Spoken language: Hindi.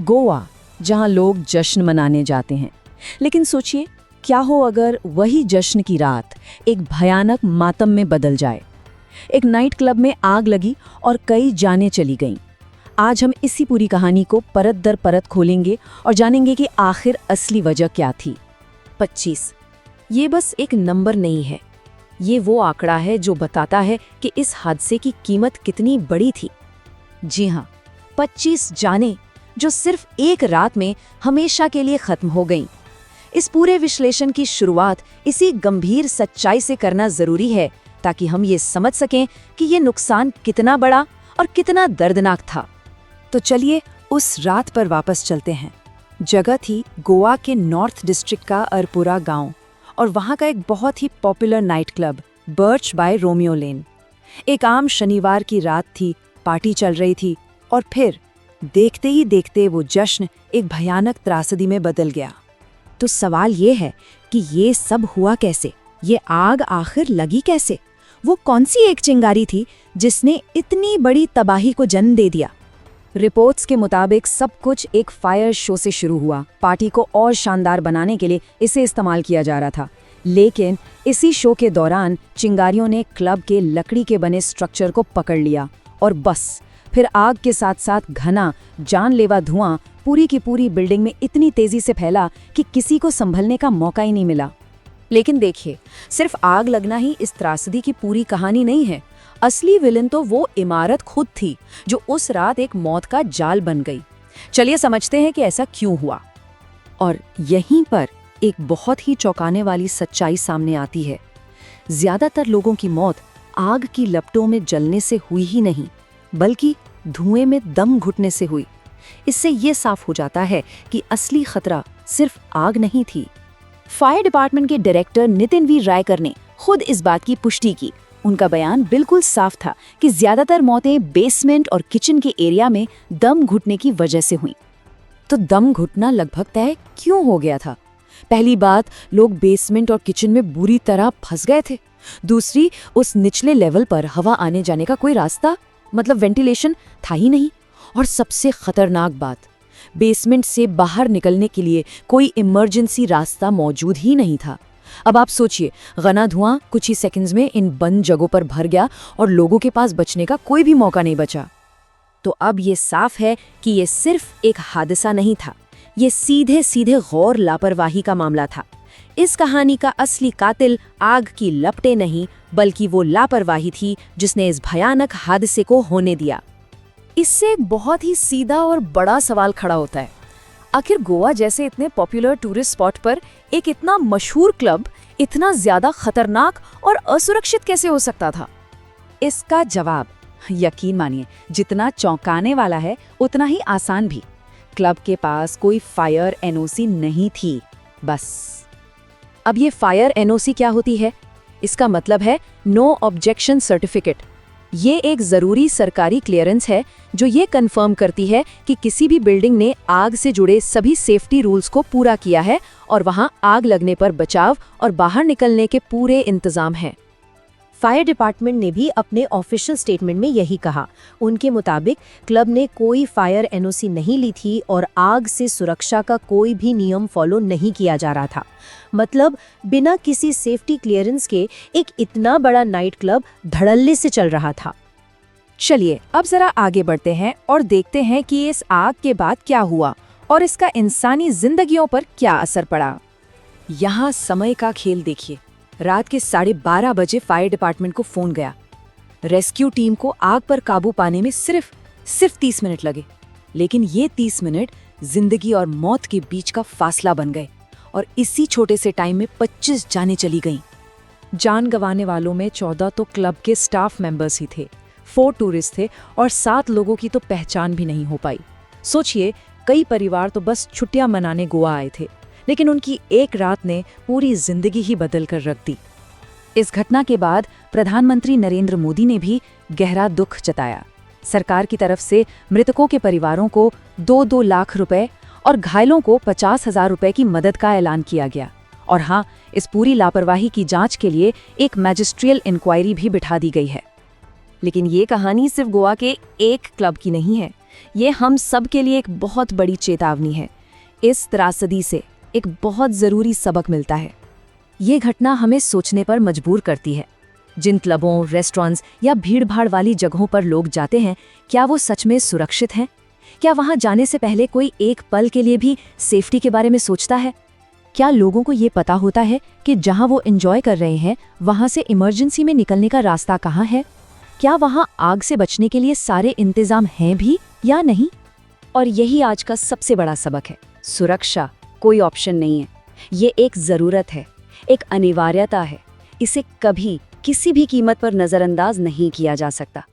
गोवा, जहां लोग जश्न मनाने जाते हैं। लेकिन सोचिए, क्या हो अगर वही जश्न की रात एक भयानक मातम में बदल जाए। एक नाइट क्लब में आग लगी और कई जानें चली गईं। आज हम इसी पूरी कहानी को परत दर परत खोलेंगे और जानेंगे कि आखिर असली वजह क्या थी। 25 ये बस एक नंबर नहीं है, ये वो आंकड़ा है जो बताता है कि इस हादसे की कीमत कितनी बड़ी थी। जी हाँ, 25 जानें जो सिर्फ एक रात में हमेशा के लिए खत्म हो गईं। इस पूरे विश्लेषण की शुरुआत इसी गंभीर सच्चाई से करना जरूरी है, ताकि हम ये समझ सकें कि ये नुकसान कितना बड़ा और कितना दर्दनाक था। तो चलिए उस रात पर वापस चलते हैं। जगह थी गोवा के नॉर्थ डिस्ट्रिक्ट का अरपुरा गांव, और वहां का एक बहुत ही popular night club Birch by Romeo Lane. एक आम शनिवार की रात थी, पार्टी चल रही थी, और फिर देखते ही देखते वो जश्न एक भयानक त्रासदी में बदल गया। तो सवाल ये है कि ये सब हुआ कैसे? ये आग आखिर लगी कैसे? वो कौन सी एक चिंगारी थी जिसने इतनी बड़ी तबाही को जन्म दे दिया? रिपोर्ट्स के मुताबिक सब कुछ एक फायर शो से शुरू हुआ। पार्टी को और शानदार बनाने के लिए इसे इस्तेमाल किया जा रहा था, लेकिन इसी शो के दौरान चिंगारियों ने क्लब के लकड़ी के बने स्ट्रक्चर को पकड़ लिया, और बस फिर आग के साथ साथ घना जानलेवा धुआं पूरी की पूरी बिल्डिंग में इतनी तेजी से फैला कि किसी को संभलने का मौका ही नहीं मिला। लेकिन देखिए, सिर्फ आग लगना ही इस त्रासदी की पूरी कहानी नहीं है। असली विलन तो वो इमारत खुद थी, जो उस रात एक मौत का जाल बन गई। चलिए समझते हैं कि ऐसा क्यों हुआ। और यहीं पर एक बहुत ही चौंकाने वाली सच्चाई सामने आती है। ज्यादातर लोगों की मौत आग की लपटों में जलने से हुई ही नहीं, बल्कि धुएं में दम घुटने से हुई। इससे ये साफ हो जाता है कि असली खतरा सिर्फ आग नहीं थी। फायर डिपार्टमेंट के डायरेक्टर नितिन वी रायकर ने खुद इस बात की पुष्टि की। उनका बयान बिल्कुल साफ था कि ज्यादातर मौतें बेसमेंट और किचन के एरिया में दम घुटने की वजह से हुई। तो दम घुटना लगभग तय क्यों हो गया था? पहली बात, लोग बेसमेंट और किचन में बुरी तरह फंस गए थे। दूसरी, उस निचले लेवल पर हवा आने जाने का कोई रास्ता, मतलब वेंटिलेशन, था ही नहीं। और सबसे खतरनाक बात, बेसमेंट से बाहर निकलने के लिए कोई इमरजेंसी रास्ता मौजूद ही नहीं था। अब आप सोचिए, घना धुआं कुछ ही सेकंड्स में इन बंद जगहों पर भर गया और लोगों के पास बचने का कोई भी मौका नहीं बचा। तो अब ये साफ है कि ये सिर्फ एक हादसा नहीं था, ये सीधे सीधे गौर लापरवाही का मामला था। इस कहानी का असली कातिल आग की लपटें नहीं, बल्कि वो लापरवाही थी जिसने इस भयानक हादसे को होने दिया। इससे एक बहुत ही सीधा और बड़ा सवाल खड़ा होता है, आखिर गोवा जैसे इतने पॉपुलर टूरिस्ट स्पॉट पर एक इतना मशहूर क्लब इतना ज्यादा खतरनाक और असुरक्षित कैसे हो सकता था? इसका जवाब, यकीन मानिए, जितना चौंकाने वाला है उतना ही आसान भी। क्लब के पास कोई फायर एनओसी नहीं थी, बस। अब ये फायर एनओसी क्या होती है? इसका मतलब है नो ऑब्जेक्शन सर्टिफिकेट। ये एक जरूरी सरकारी क्लियरेंस है जो ये कंफर्म करती है कि किसी भी बिल्डिंग ने आग से जुड़े सभी सेफ्टी रूल्स को पूरा किया है और वहां आग लगने पर बचाव और बाहर निकलने के पूरे इंतजाम हैं। फायर डिपार्टमेंट ने भी अपने ऑफिशियल स्टेटमेंट में यही कहा। उनके मुताबिक क्लब ने कोई फायर एनओसी नहीं ली थी और आग से सुरक्षा का कोई भी नियम फॉलो नहीं किया जा रहा था। मतलब बिना किसी सेफ्टी क्लियरेंस के एक इतना बड़ा नाइट क्लब धड़ल्ले से चल रहा था। चलिए अब जरा आगे बढ़ते हैं और देखते हैं कि इस आग के बाद क्या हुआ और इसका इंसानी जिंदगियों पर क्या असर पड़ा। यहाँ समय का खेल देखिए। रात के 12:30 बजे फायर डिपार्टमेंट को फोन गया। रेस्क्यू टीम को आग पर काबू पाने में सिर्फ 30 मिनट लगे, लेकिन ये 30 मिनट जिंदगी और मौत के बीच का फासला बन गए। और इसी छोटे से टाइम में 25 जानें चली गईं। जान गंवाने वालों में 14 तो क्लब के स्टाफ मेंबर्स ही थे, 4 टूरिस्ट थे और 7 लोगों की तो पहचान भी नहीं हो पाई। सोचिए, कई परिवार तो बस छुट्टियां मनाने गोवा आए थे, लेकिन उनकी एक रात ने पूरी जिंदगी ही बदल कर रख दी। इस घटना के बाद प्रधानमंत्री नरेंद्र मोदी ने भी गहरा दुख जताया। सरकार की तरफ से मृतकों के परिवारों को 2-2 लाख रुपए और घायलों को 50,000 रुपए की मदद का ऐलान किया गया। और हाँ, इस पूरी लापरवाही की जांच के लिए एक मैजिस्ट्रियल इंक्वायरी भी बिठा दी गई है। लेकिन ये कहानी सिर्फ गोवा के एक क्लब की नहीं है। ये हम सब के लिए एक बहुत बड़ी चेतावनी है। इस त्रासदी से एक बहुत ज़रूरी सबक मिलता है। ये घटना हमें सोचने पर मजबूर करती है। जिन क्लबों, रेस्टोरेंट्स या भीड़-भाड़ वाली जगहों पर लोग जाते हैं, क्या वो सच में सुरक्षित हैं? क्या वहाँ जाने से पहले कोई एक पल के लिए भी सेफ्टी के बारे में सोचता है? क्या लोगों को ये पता होता है कि जहाँ वो एंजॉय कर रहे हैं, वहाँ से इमरजेंसी में निकलने का रास्ता कहाँ है? क्या वहाँ आग से बचने के लिए सारे इंतजाम हैं भी या नहीं? और यही आज का सबसे बड़ा सबक है। सुरक्षा कोई ऑप्शन नहीं है। ये एक ज़रूरत है, एक अनिवार्यता है। इसे कभी किसी भी कीमत पर नज़रअंदाज नहीं किया जा सकता।